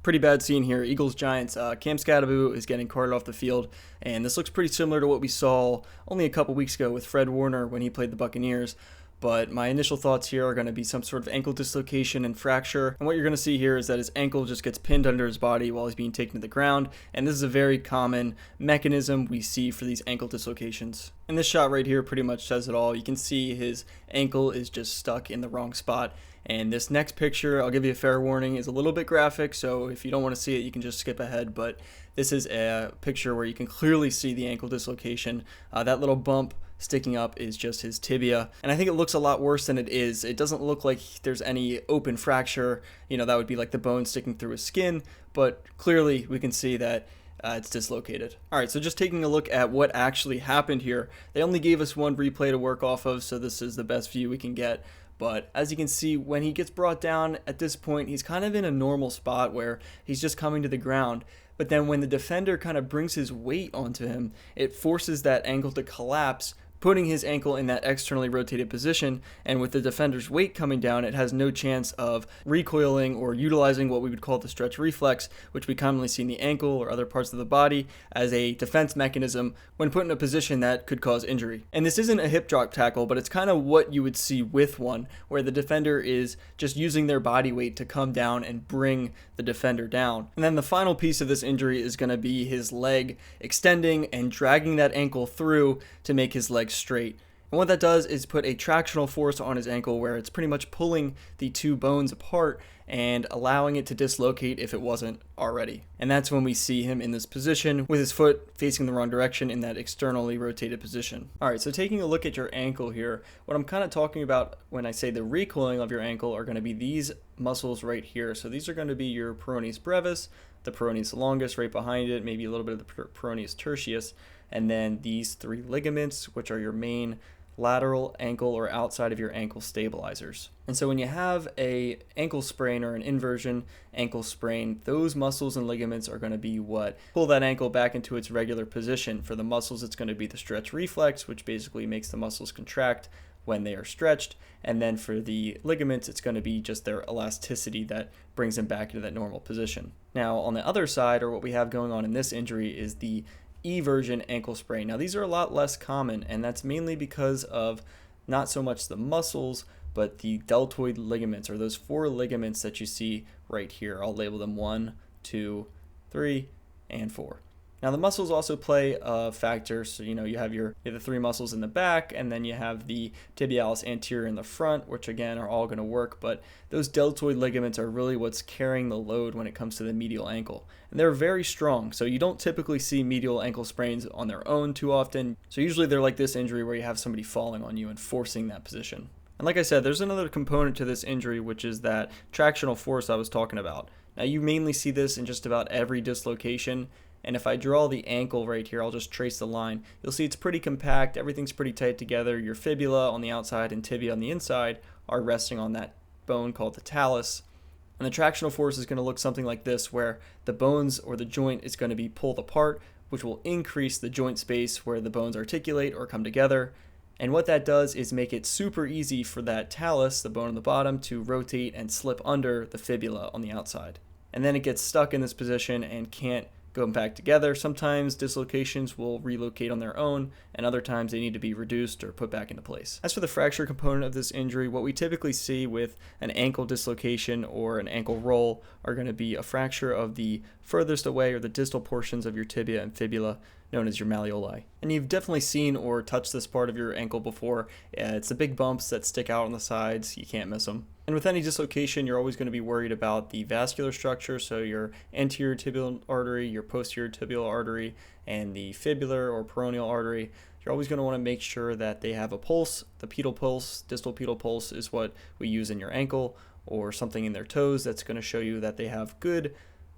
Pretty bad scene here. Eagles-Giants. Cam Skattebo is getting carted off the field, and this looks pretty similar to what we saw only a couple weeks ago with Fred Warner when he played the Buccaneers. But my initial thoughts here are going to be some sort of ankle dislocation and fracture. And what you're going to see here is that his ankle just gets pinned under his body while he's being taken to the ground. And this is a very common mechanism we see for these ankle dislocations. And this shot right here pretty much says it all. You can see his ankle is just stuck in the wrong spot. And this next picture, I'll give you a fair warning, is a little bit graphic. So if you don't want to see it, you can just skip ahead. But this is a picture where you can clearly see the ankle dislocation. That little bump sticking up is just his tibia, and I think it looks a lot worse than it is. It doesn't look like there's any open fracture, that would be like the bone sticking through his skin, but clearly we can see that it's dislocated. Alright, so just taking a look at what actually happened here. They only gave us one replay to work off of, so this is the best view we can get. But as you can see, when he gets brought down at this point, he's kind of in a normal spot where he's just coming to the ground. But then when the defender kind of brings his weight onto him, it forces that ankle to collapse, putting his ankle in that externally rotated position, and with the defender's weight coming down, it has no chance of recoiling or utilizing what we would call the stretch reflex, which we commonly see in the ankle or other parts of the body as a defense mechanism when put in a position that could cause injury. And this isn't a hip drop tackle, but it's kind of what you would see with one, where the defender is just using their body weight to come down and bring the defender down. And then the final piece of this injury is going to be his leg extending and dragging that ankle through to make his leg straight. And what that does is put a tractional force on his ankle where it's pretty much pulling the two bones apart and allowing it to dislocate if it wasn't already. And that's when we see him in this position with his foot facing the wrong direction in that externally rotated position. Alright, so taking a look at your ankle here, what I'm kind of talking about when I say the recoiling of your ankle are going to be these muscles right here. So these are going to be your peroneus brevis, the peroneus longus right behind it, maybe a little bit of the peroneus tertius, and then these three ligaments, which are your main lateral ankle or outside of your ankle stabilizers. And so when you have a ankle sprain or an inversion ankle sprain, those muscles and ligaments are going to be what pull that ankle back into its regular position. For the muscles, it's going to be the stretch reflex, which basically makes the muscles contract when they are stretched. And then for the ligaments, it's going to be just their elasticity that brings them back into that normal position. Now, on the other side, or what we have going on in this injury, is the eversion ankle sprain. Now these are a lot less common, and that's mainly because of not so much the muscles, but the deltoid ligaments, or those four ligaments that you see right here. I'll label them 1, 2, 3, and 4. Now the muscles also play a factor, so you have the three muscles in the back, and then you have the tibialis anterior in the front, which again are all going to work, but those deltoid ligaments are really what's carrying the load when it comes to the medial ankle. And they're very strong, so you don't typically see medial ankle sprains on their own too often. So usually they're like this injury where you have somebody falling on you and forcing that position. And like I said, there's another component to this injury, which is that tractional force I was talking about. Now you mainly see this in just about every dislocation. And if I draw the ankle right here, I'll just trace the line. You'll see it's pretty compact. Everything's pretty tight together. Your fibula on the outside and tibia on the inside are resting on that bone called the talus. And the tractional force is going to look something like this, where the bones or the joint is going to be pulled apart, which will increase the joint space where the bones articulate or come together. And what that does is make it super easy for that talus, the bone on the bottom, to rotate and slip under the fibula on the outside. And then it gets stuck in this position and can't go back together. Sometimes dislocations will relocate on their own, and other times they need to be reduced or put back into place. As for the fracture component of this injury, what we typically see with an ankle dislocation or an ankle roll are going to be a fracture of the furthest away or the distal portions of your tibia and fibula, known as your malleoli. And you've definitely seen or touched this part of your ankle before. It's the big bumps that stick out on the sides. You can't miss them. And with any dislocation, you're always going to be worried about the vascular structure, so your anterior tibial artery, your posterior tibial artery, and the fibular or peroneal artery. You're always going to want to make sure that they have a pulse. The pedal pulse, distal pedal pulse, is what we use in your ankle, or something in their toes that's going to show you that they have good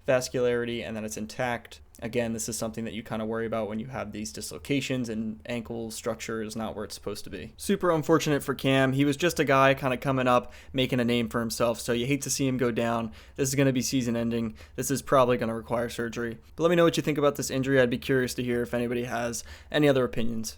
vascularity and that it's intact. Again, this is something that you kind of worry about when you have these dislocations and ankle structure is not where it's supposed to be. Super unfortunate for Cam. He was just a guy kind of coming up, making a name for himself, so you hate to see him go down. This is going to be season ending. This is probably going to require surgery. But let me know what you think about this injury. I'd be curious to hear if anybody has any other opinions.